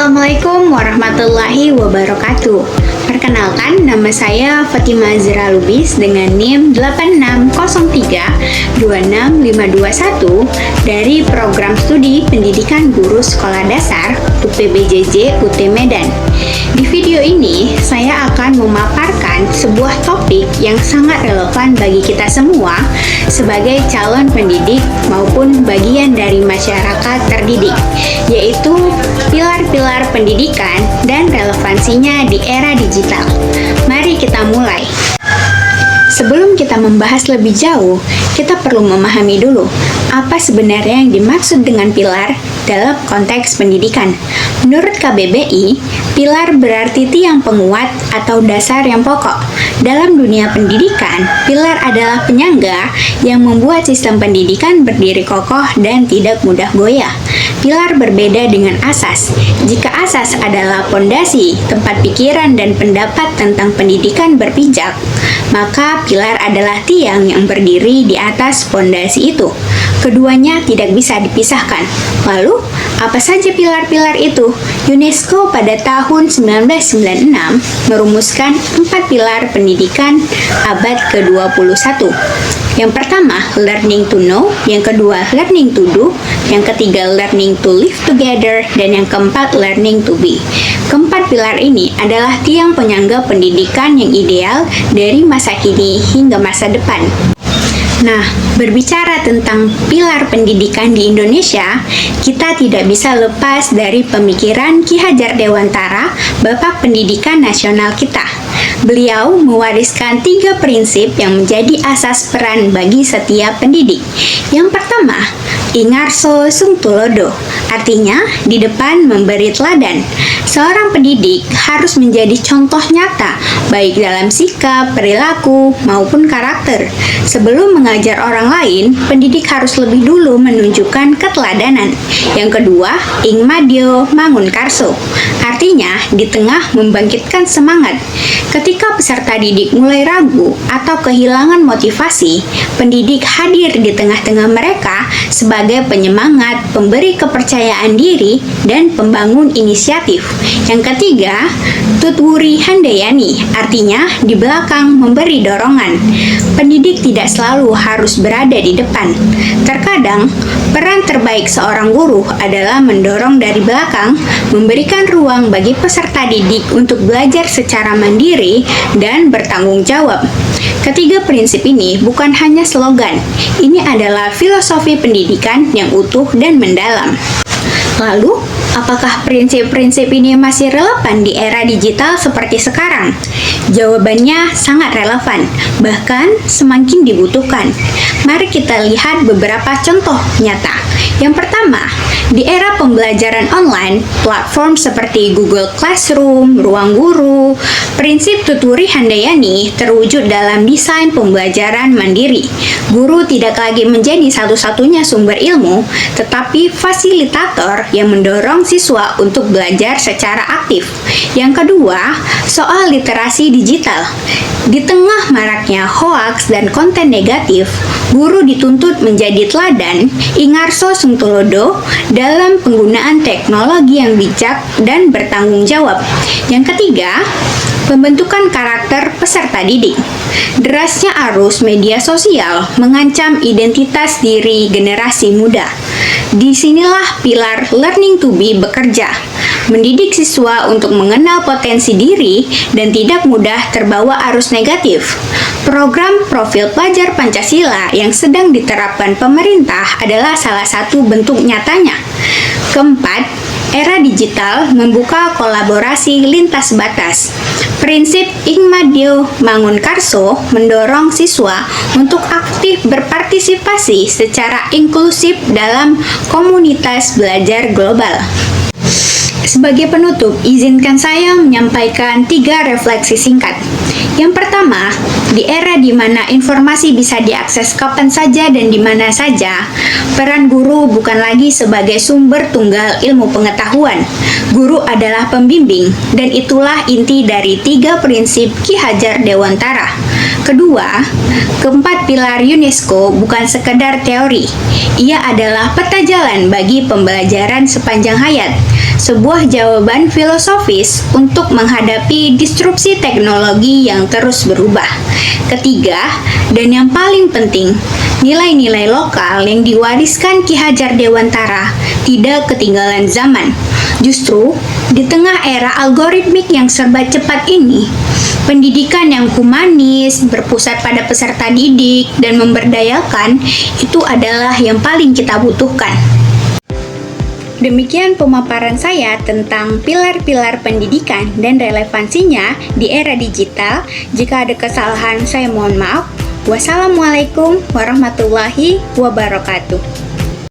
Assalamualaikum warahmatullahi wabarakatuh. Perkenalkan, nama saya Fatima Zira Lubis dengan NIM 8603-26521 dari Program Studi Pendidikan Guru Sekolah Dasar UPBJJ UT Medan. Di video ini, saya akan memaparkan sebuah topik yang sangat relevan bagi kita semua sebagai calon pendidik maupun bagian dari masyarakat terdidik, yaitu pilar-pilar pendidikan dan relevansinya di era digital. Mari kita mulai. Sebelum kita membahas lebih jauh, kita perlu memahami dulu apa sebenarnya yang dimaksud dengan pilar dalam konteks pendidikan. Menurut KBBI, pilar berarti tiang penguat atau dasar yang pokok. Dalam dunia pendidikan, pilar adalah penyangga yang membuat sistem pendidikan berdiri kokoh dan tidak mudah goyah. Pilar berbeda dengan asas. Jika asas adalah pondasi, tempat pikiran dan pendapat tentang pendidikan berpijak, maka pilar adalah tiang yang berdiri di atas pondasi itu. Keduanya tidak bisa dipisahkan. Lalu, apa saja pilar-pilar itu? UNESCO pada tahun 1996 merumuskan 4 pilar pendidikan abad ke-21. Yang pertama, learning to know, yang kedua, learning to do, yang ketiga, learning to live together, dan yang keempat, learning to be. Keempat pilar ini adalah tiang penyangga pendidikan yang ideal dari masa kini hingga masa depan. Nah, berbicara tentang pilar pendidikan di Indonesia, kita tidak bisa lepas dari pemikiran Ki Hajar Dewantara, Bapak Pendidikan Nasional kita. Beliau mewariskan 3 prinsip yang menjadi asas peran bagi setiap pendidik. Yang pertama, Ingarso Sung Tulodo, artinya di depan memberi teladan. Seorang pendidik harus menjadi contoh nyata, baik dalam sikap, perilaku, maupun karakter. Sebelum mengajar orang lain, pendidik harus lebih dulu menunjukkan keteladanan. Yang kedua, Ingmadio Mangun Karso, artinya di tengah membangkitkan semangat. Ketika peserta didik mulai ragu atau kehilangan motivasi, pendidik hadir di tengah-tengah mereka sebagai penyemangat, pemberi kepercayaan diri, dan pembangun inisiatif. Yang ketiga, Tutwuri Handayani, artinya di belakang memberi dorongan. Pendidik tidak selalu harus berada di depan. Terkadang, peran terbaik seorang guru adalah mendorong dari belakang, memberikan ruang bagi peserta didik untuk belajar secara mandiri dan bertanggung jawab. Ketiga prinsip ini bukan hanya slogan, ini adalah filosofi pendidikan yang utuh dan mendalam. Lalu, apakah prinsip-prinsip ini masih relevan di era digital seperti sekarang? Jawabannya sangat relevan, bahkan semakin dibutuhkan. Mari kita lihat beberapa contoh nyata. Yang pertama, di era pembelajaran online, platform seperti Google Classroom, Ruang Guru, prinsip Tutwuri Handayani terwujud dalam desain pembelajaran mandiri. Guru tidak lagi menjadi satu-satunya sumber ilmu, tetapi fasilitator yang mendorong siswa untuk belajar secara aktif. Yang kedua, soal literasi digital. Di tengah maraknya hoaks dan konten negatif, guru dituntut menjadi teladan Ingarso Sung Tulodo dalam penggunaan teknologi yang bijak dan bertanggung jawab. Yang ketiga, pembentukan karakter peserta didik. Derasnya arus media sosial mengancam identitas diri generasi muda. Disinilah pilar learning to be bekerja, mendidik siswa untuk mengenal potensi diri dan tidak mudah terbawa arus negatif. Program profil pelajar Pancasila yang sedang diterapkan pemerintah adalah salah satu bentuk nyatanya. Keempat, era digital membuka kolaborasi lintas batas. Prinsip Ingmadio Mangun Karso mendorong siswa untuk aktif berpartisipasi secara inklusif dalam komunitas belajar global. Sebagai penutup, izinkan saya menyampaikan 3 refleksi singkat. Yang pertama, Di era di mana informasi bisa diakses kapan saja dan di mana saja, peran guru bukan lagi sebagai sumber tunggal ilmu pengetahuan. Guru adalah pembimbing, dan itulah inti dari 3 prinsip Ki Hajar Dewantara. Kedua, keempat pilar UNESCO bukan sekedar teori. Ia adalah peta jalan bagi pembelajaran sepanjang hayat, sebuah jawaban filosofis untuk menghadapi disrupsi teknologi yang terus berubah. Ketiga, dan yang paling penting, nilai-nilai lokal yang diwariskan Ki Hajar Dewantara tidak ketinggalan zaman. Justru, di tengah era algoritmik yang serba cepat ini, pendidikan yang humanis, berpusat pada peserta didik, dan memberdayakan itu adalah yang paling kita butuhkan. Demikian pemaparan saya tentang pilar-pilar pendidikan dan relevansinya di era digital. Jika ada kesalahan, saya mohon maaf. Wassalamualaikum warahmatullahi wabarakatuh.